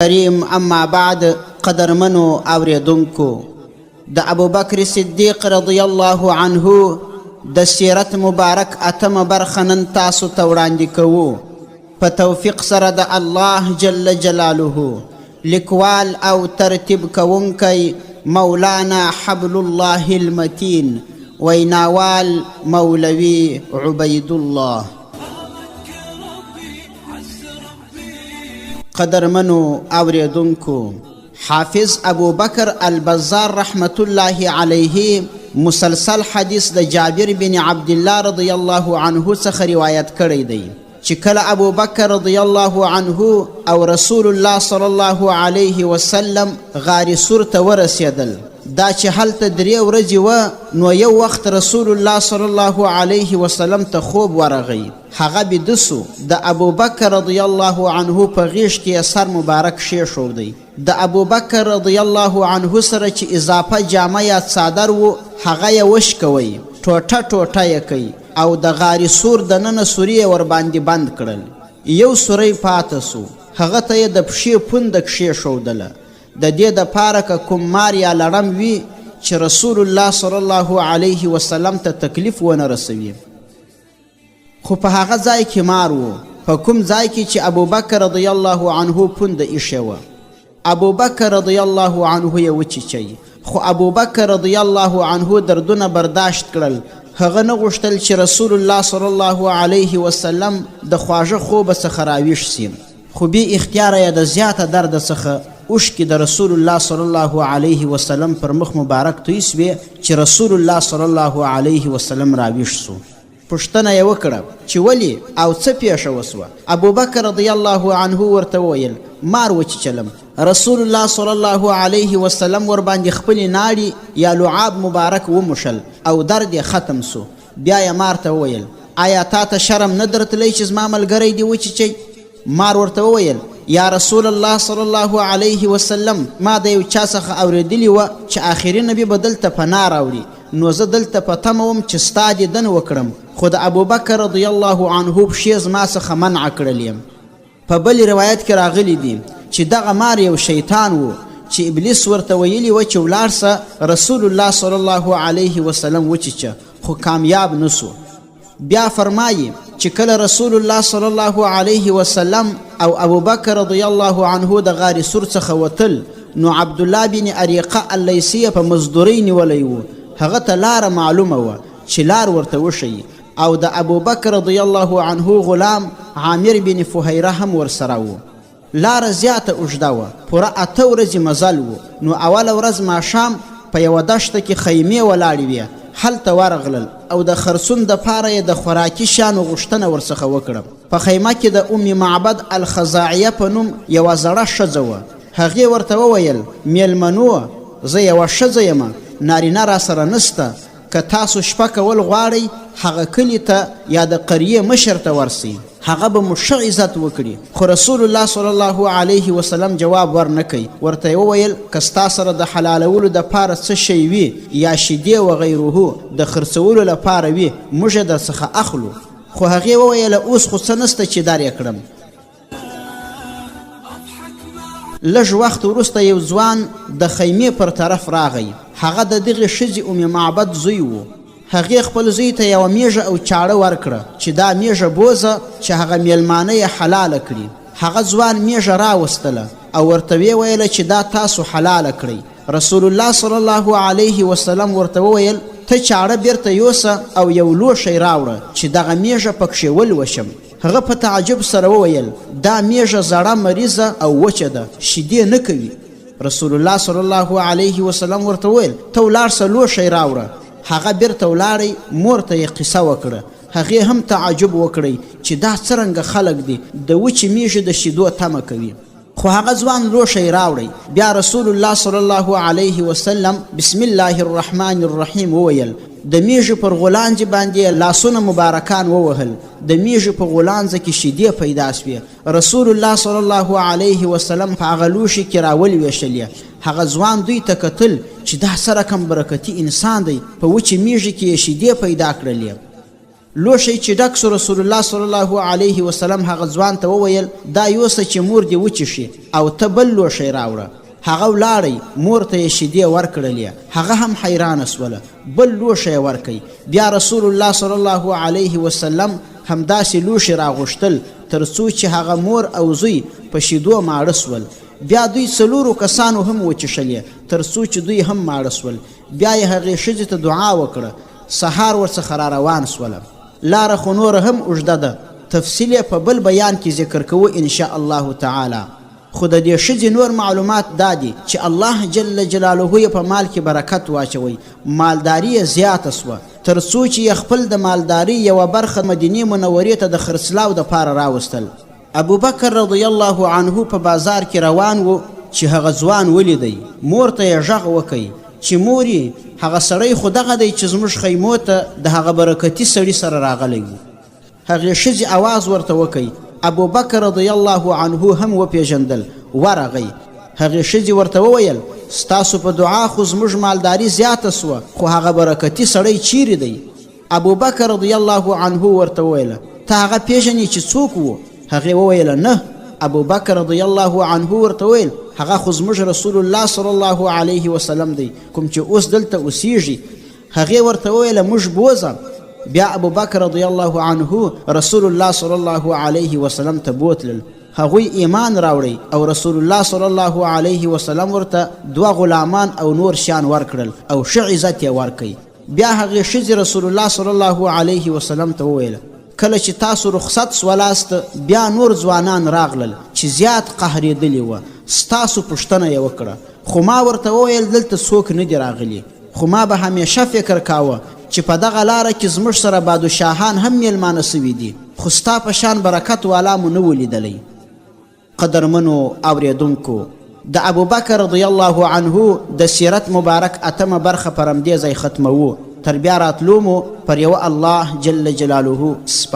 کریم اما بعد قدرمنو اوریدونکو د ابوبکر صدیق رضی الله عنه د سیرت مبارک اتمه برخه نن تاسو ته وړاندې کوو په توفیق سره د الله جل جلاله لیکوال او ترتیب کوونکی مولانا حبل الله المتین ویناوال مولوی عبید الله. قدرمنو اوریدونکو، حافظ ابوبکر البزار رحمت الله علیه مسلسل حدیث د جابر بن عبدالله رضی الله عنه څخه روایت کړی دی چې کله ابوبکر رضی الله عنه او رسول الله صلی الله علیه وسلم غار سور ته ورسېدل، دا چې هلته 3 ورځې وه، نو یو وخت رسول الله صلی الله علیه وسلم ته خوب ورغی. هغه بیده سو، د ابوبکر رضی الله عنه په غیږ کې سر مبارک کښېښودی. د ابوبکر رضی الله عنه سره چې اضافه جامه یا څادر و، هغه یې وشکوی، ټوټه ټوټه یې کوي او د غار سور دننه سوري یې ورباندې بند کړل. یو سوری پاته سو، هغه ته یې د پښې پونده کښېښودله، د دې دپاره که کوم مار یا لړم وي چې رسول الله صلی الله علیه وسلم ته تکلیف ونه رسوي. خو په هغه ځای کې مار و، په کوم ځای کې چې ابوبکر رضی الله عنه پونده ایښې وه. ابوبکر رضی الله عنه یې وچیچی، خو ابوبکر رضی الله عنه دردونه برداشت کړل. هغه نه غوښتل چې رسول الله صلی الله علیه وسلم د خواږه خوبه څخه راویښ سي، خو بې اختیاره یې د زیاته درده څخه اوښکې د رسول الله صلی الله علیه وسلم پر مخ مبارک توی سوې چې رسول الله صلی الله علیه وسلم راویښ سو. پوښتنه یې وکړه چې ولې او څه پیښه وسوه؟ ابوبکر رضی الله عنه ورته وویل مار وچیچلم. رسول الله صلی الله علیه وسلم ورباندې خپلې ناړې یا لعاب مبارک وموښل او درد یې ختم سو. بیا یې مار ته وویل آیا تا ته شرم نه درتلی چې زما ملګری دې وچیچی؟ مار ورته وویل یا رسول الله صلی الله علیه وسلم، ما د یو چا څخه اورېدلي وه چې آخري نبي به دلته پناه راوړي، نو زه دلته په تمه وم چې ستا دیدن وکړم، خو د ابوبکر رضی الله عنه پښې زما څخه منع کړل یم. په بل روایت کې راغلی دي چې دغه مار یو شیطان و چې ابلیس ورته ویلي و چې ولاړ سه رسول الله صلی الله علیه وسلم وچیچه، خو کامیاب نسو. بیا فرمایي چې کله رسول الله صلی الله علیه وسلم او ابوبکر رضی الله عنه د غار سور څخه وتل، نو عبدالله بن اریقه اللیثي په مزدورۍ نیولی و. هغه ته لاره معلومه وه چې لار ورته وښیي، او د ابوبکر رضی الله عنه غلام عامر بن فهیره هم ورسره و. لاره زیاته اوږده وه، پوره 8 ورځې مزل و. نو اوله ورځ ماښام په یوه دښته کې خیمې ولاړې وې. هلته ورغلل او د خرسون دپاره یې د خوراکي شیانو غوښتنه ورڅخه وکړه. په خیمه کې د ام معبد الخزاعیه په نوم یوه زړه ښځه وه. هغې ورته وویل میلمنو، زه یوه ښځه یم، نارینه را سره نسته، که تاسو شپه کول غواړئ هغه کلي ته یا د قریې مشر ته ورسئ، هغه به مو ښه عزت وکړي. خو رسول الله صلی الله علیه وسلم جواب ورنکوي. ورته یې وویل که ستا سره د حلالولو دپاره څه شی وي یا شیدې وغیرهو د خرڅولو لپاره وي، موږ یې درڅخه اخلو. خو هغې وویله اوس خو څه نسته چې در یې کړم. لږ وخت وروسته یو ځوان د خیمې پر طرف راغی. هغه د دغې ښځې ام معبد زوی و. هغې خپل زوی ته یوه میږه او چاړه ورکړه چې دا میږه بوزه چې هغه میلمانه یې حلاله کړي. هغه ځوان میږه راوستله او ورته ویې ویله چې دا تاسو حلاله کړئ. رسول الله صلی الله علیه وسلم ورته وویل ته چاړه بیرته یوسه او یو لوښی راوړه چې دغه میږه پکښې ولوشم. هغه په تعجب سره وویل دا میږه زړه مریضه او وچه ده، شیدې نه کوي. رسول الله صلی الله علیه وسلم ورته وویل ته ولاړ سه لوښی راوړه. هغه بیرته ولاړی، مور ته یې قصه وکړه. هغې هم تعجب وکړی چې دا څرنګه خلک دي د وچې میږې د شیدو تمه کوي. خو هغه ځوان لوښی راوړی. بیا رسول الله صلی الله علیه وسلم بسم الله الرحمن الرحیم وویل. د میږې پر غولانځې باندې لاسونه مبارکان ووهل. د میږې په غولانځه کې شیدې پیدا سوې. رسول الله صلی الله علیه وسلم په هغه لوښي کې راولویشلې. هغه ځوان دوی ته کتل چې دا څه رقم برکتي انسان دی، په وچې میږې کې یې شیدې پیدا کړلې. لوښی چې ډک سو رسول الله صلی الله علیه وسلم هغه ځوان ته وویل دا یوسه چې مور دې وچیښي او ته بل لوښی راوړه. هغه ولاړی مور ته یې شیدې ورکړلې، هغه هم حیرانه سوله، بل لوښی یې ورکوي. بیا رسول الله صلی الله علیه وسلم همداسې لوښي راغوښتل تر څو چې هغه مور او زوی په شیدو ماړه سول. بیا دوی څلورو کسانو هم وچیښلې تر څو چې دوی هم ماړه سول. بیا یې هغې ښځې ته دعا وکړه، سهار ورڅخه را روان سوله. لاره خو نوره هم اوږده ده، تفصیل یې په بل بیان کې ذکر کوو انشاء الله تعالی. خو د دې ښځې نور معلومات دا دي چې الله جل جلاله یې په مال کې برکت واچوي، مالداري یې زیاته سوه تر څو چې یې خپل د مالداري یوه برخه مدینې منورې ته د خرڅلاو دپاره راوستل. ابوبکر رضی الله عنه په بازار کې روان و چې هغه ځوان ولیدی. مور ته یې غږ وکړي چې مورې هغه سړی خو دغه دی چې زموږ خیمو ته د هغه برکتي سړي سره راغلی و. هغې ښځې اواز ورته وکړي. ابوبکر رضی الله عنه هم وپېژندل، ورغی. هغې ښځې ورته وویل ستاسو په دعا خو زموږ مالداري زیاته سوه، خو هغه برکتي سړی چیرې دی؟ ابوبکر رضی الله عنه ورته وویله ته هغه پېژنې چې څوک و؟ هغې وویله نه. ابوبکر رضی الله عنه ورته وویل هغه خو زموږ رسول الله صلی الله علیه وسلم دی کوم چې اوس دلته اوسیږي. هغې ورته وویله موږ بوځه. بیا ابوبکر رضی الله عنه رسول الله صلی الله علیه وسلم ته بوتلل. هغوی ایمان راوړی او رسول الله صلی الله علیه وسلم ورته 2 غلامان او نور شیان ورکړل او ښه عزت یې ورکړي. بیا هغې ښځې رسول الله صلی الله علیه وسلم ته وویله کله چې تاسو رخصت سولاست بیا نور ځوانان راغلل چې زیات قهرېدلي وه، ستاسو پوښتنه یې وکړه، خو ما ورته وویل دلته څوک نه دي راغلي. خو ما به همیشه فکر کاوه چې په دغه لاره کې زموږ سره بادشاهان هم میلمانه سوي دي، خو ستا په شان برکت والا مو نه ولیدلی. قدرمنو اوریدونکو، د ابوبکر رضی الله عنه د سیرت مبارک 8مه برخه پر همدې ځای ختموو. تر بیا راتلو مو پر یوه الله جل جلاله سپارو.